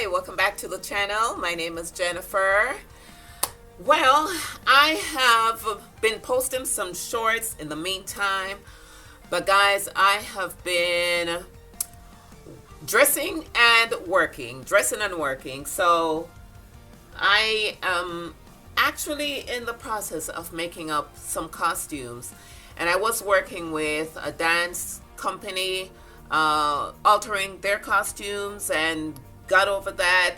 Hi, welcome back to the channel. My name is Jennifer. Well, I have been posting some shorts in the meantime, but guys, I have been dressing and working. So I am actually in the process of making up some costumes, and I was working with a dance company altering their costumes and got over that,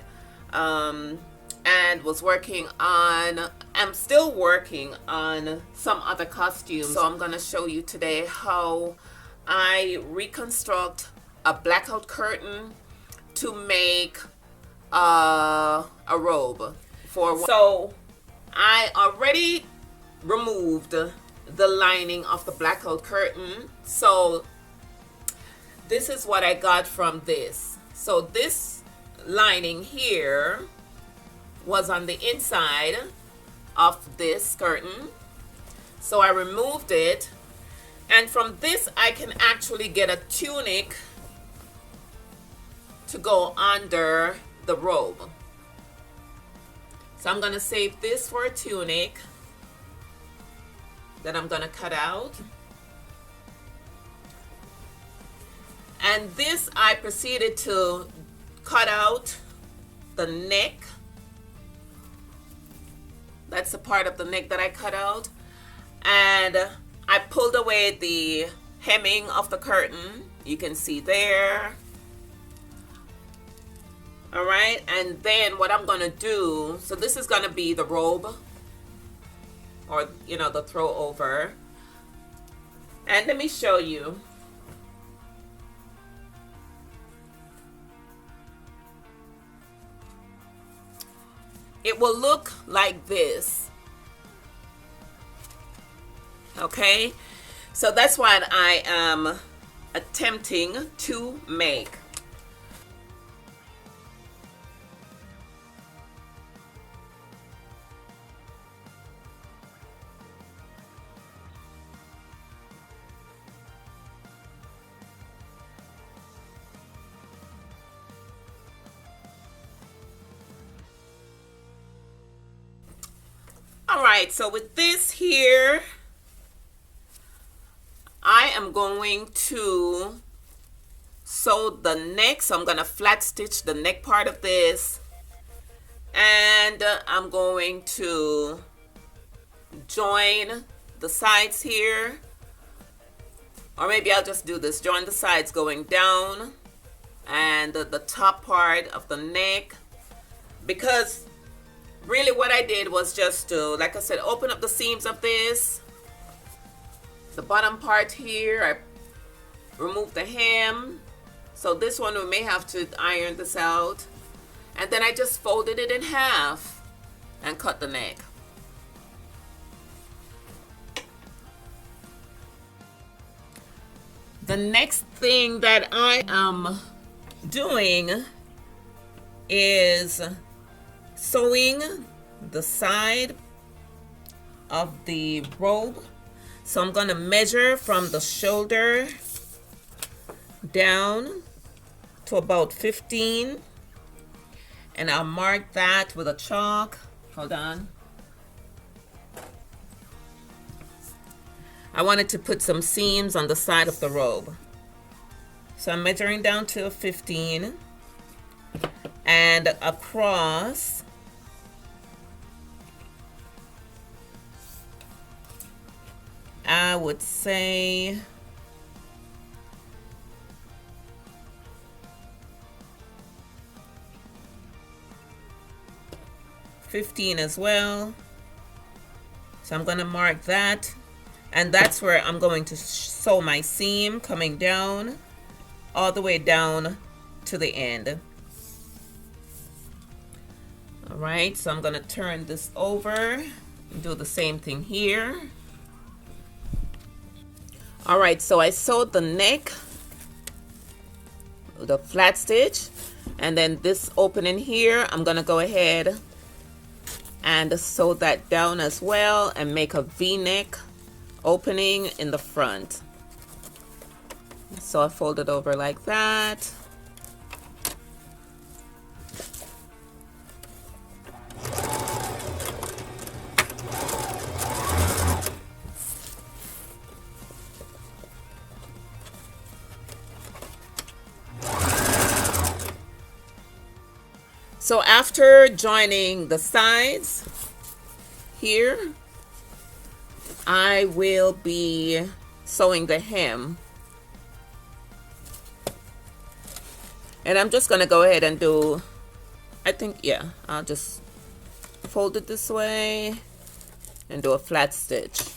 and was working on, I'm still working on some other costumes. So I'm gonna show you today how I reconstruct a blackout curtain to make a robe for. So I already removed the lining of the blackout curtain. So this is what I got from this. So this lining here was on the inside of this curtain. So I removed it, and from this I can actually get a tunic to go under the robe. So I'm gonna save this for a tunic that I'm gonna cut out. And this I proceeded to cut out the neck. That's the part of the neck that I cut out. And I pulled away the hemming of the curtain. You can see there. All right, and then what I'm gonna do, so this is gonna be the robe, or the throw over. And let me show you. It will look like this. Okay, so that's what I am attempting to make. All right, so with this here, I am going to sew the neck. So I'm going to flat stitch the neck part of this, and I'm going to join the sides here, or maybe I'll just do this, join the sides going down, and the top part of the neck, because really what I did was just to, like I said, open up the seams of this. The bottom part here, I removed the hem. So this one we may have to iron this out. And then I just folded it in half and cut the neck. The next thing that I am doing is sewing the side of the robe. So I'm going to measure from the shoulder down to about 15, and I'll mark that with a chalk. Hold on. I wanted to put some seams on the side of the robe. So I'm measuring down to 15, and across I would say 15 as well. So I'm going to mark that, and that's where I'm going to sew my seam, coming down all the way down to the end. All right, so I'm going to turn this over and do the same thing here. All right, so I sewed the neck, the flat stitch, and then this opening here, I'm gonna go ahead and sew that down as well and make a V-neck opening in the front. So I fold it over like that. So after joining the sides here, I will be sewing the hem. And I'm just going to go ahead and do, I think, yeah, I'll just fold it this way and do a flat stitch.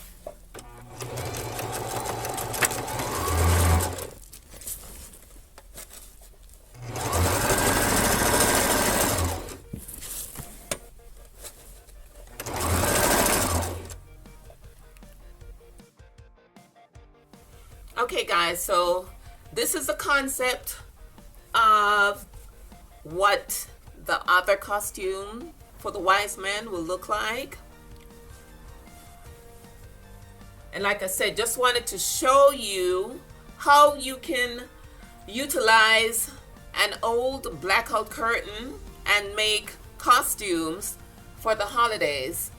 Okay guys, so this is the concept of what the other costume for the wise man will look like. And like I said, just wanted to show you how you can utilize an old blackout curtain and make costumes for the holidays.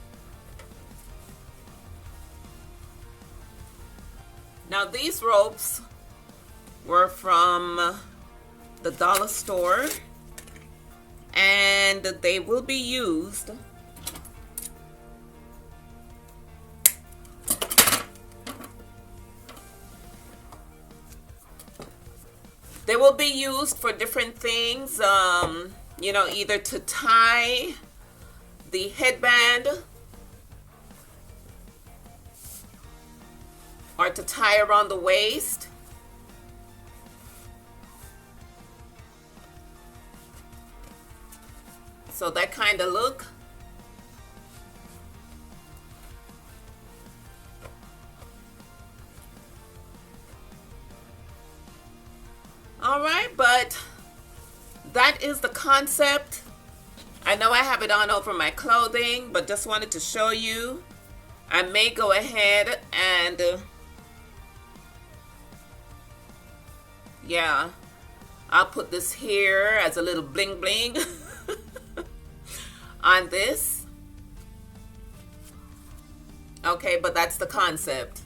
Now these ropes were from the dollar store and they will be used for different things, you know, either to tie the headband or to tie around the waist. So that kind of look. All right, but that is the concept. I know I have it on over my clothing, but just wanted to show you. I may go ahead and yeah, I'll put this here as a little bling bling on this. Okay, but that's the concept.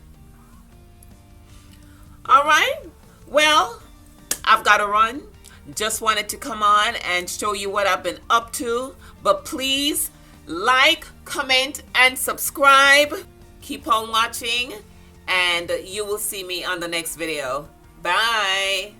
All right, well, I've got to run. Just wanted to come on and show you what I've been up to. But please like, comment, and subscribe. Keep on watching, and you will see me on the next video. Bye.